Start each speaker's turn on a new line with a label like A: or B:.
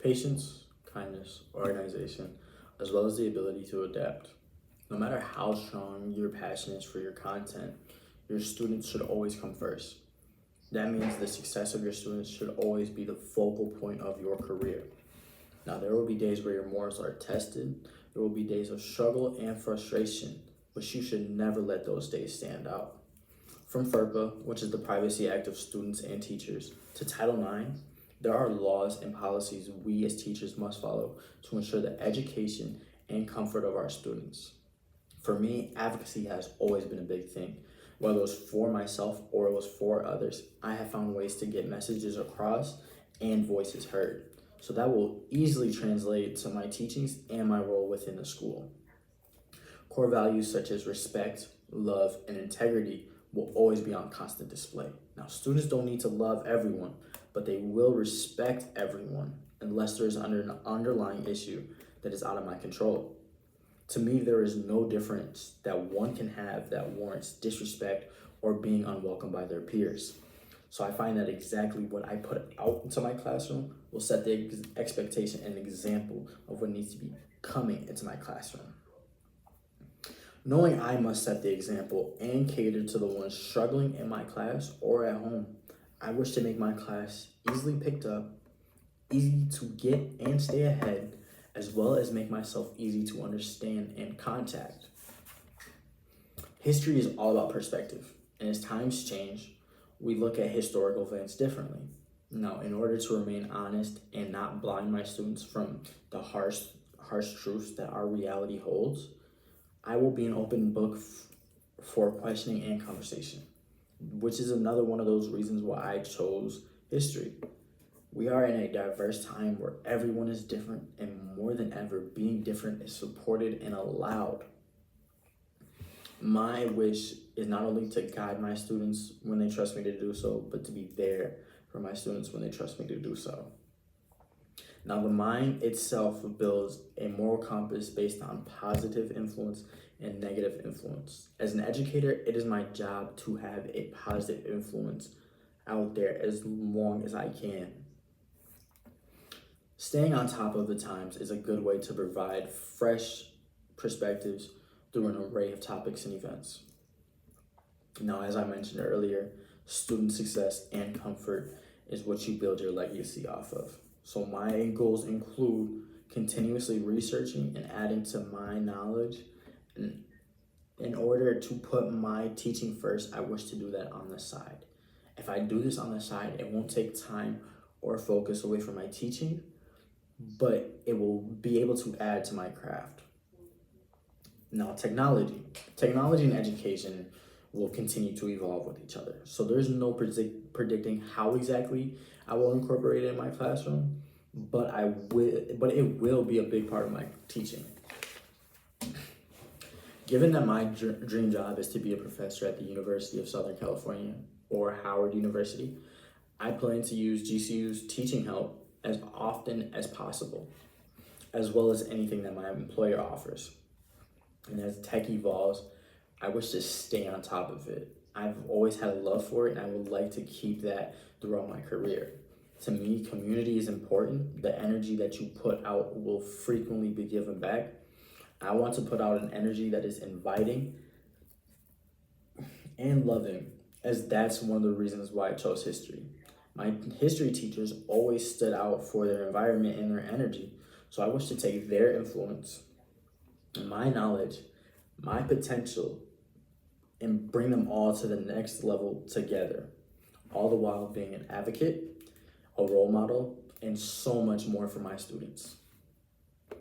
A: Patience, kindness, organization, as well as the ability to adapt. No matter how strong your passion is for your content, your students should always come first. That means the success of your students should always be the focal point of your career. Now, there will be days where your morals are tested. There will be days of struggle and frustration, but you should never let those days stand out. From FERPA, which is the Privacy Act of Students and Teachers, to Title IX, there are laws and policies we as teachers must follow to ensure the education and comfort of our students. For me, advocacy has always been a big thing. Whether it was for myself or it was for others, I have found ways to get messages across and voices heard. So that will easily translate to my teachings and my role within the school. Core values such as respect, love, and integrity will always be on constant display. Now, students don't need to love everyone, but they will respect everyone unless there is an underlying issue that is out of my control. To me, there is no difference that one can have that warrants disrespect or being unwelcome by their peers. So I find that exactly what I put out into my classroom will set the expectation and example of what needs to be coming into my classroom. Knowing I must set the example and cater to the ones struggling in my class or at home, I wish to make my class easily picked up, easy to get and stay ahead, as well as make myself easy to understand and contact. History is all about perspective, and as times change, we look at historical events differently. Now, in order to remain honest and not blind my students from the harsh truths that our reality holds, I will be an open book for questioning and conversation, which is another one of those reasons why I chose history. We are in a diverse time where everyone is different, and more than ever, being different is supported and allowed. My wish is not only to guide my students when they trust me to do so, but to be there for my students when they trust me to do so. Now, the mind itself builds a moral compass based on positive influence and negative influence. As an educator, it is my job to have a positive influence out there as long as I can. Staying on top of the times is a good way to provide fresh perspectives through an array of topics and events. Now, as I mentioned earlier, student success and comfort is what you build your legacy off of. So my goals include continuously researching and adding to my knowledge. And in order to put my teaching first, I wish to do that on the side. If I do this on the side, it won't take time or focus away from my teaching, but it will be able to add to my craft. Now, technology and education will continue to evolve with each other. So there's no predicting how exactly I will incorporate it in my classroom, but it will be a big part of my teaching. Given that my dream job is to be a professor at the University of Southern California or Howard University, I plan to use GCU's teaching help as often as possible, as well as anything that my employer offers. And as tech evolves, I wish to stay on top of it. I've always had a love for it, and I would like to keep that throughout my career. To me, community is important. The energy that you put out will frequently be given back. I want to put out an energy that is inviting and loving, as that's one of the reasons why I chose history. My history teachers always stood out for their environment and their energy, so I wish to take their influence, my knowledge, my potential, and bring them all to the next level together, all the while being an advocate, a role model, and so much more for my students.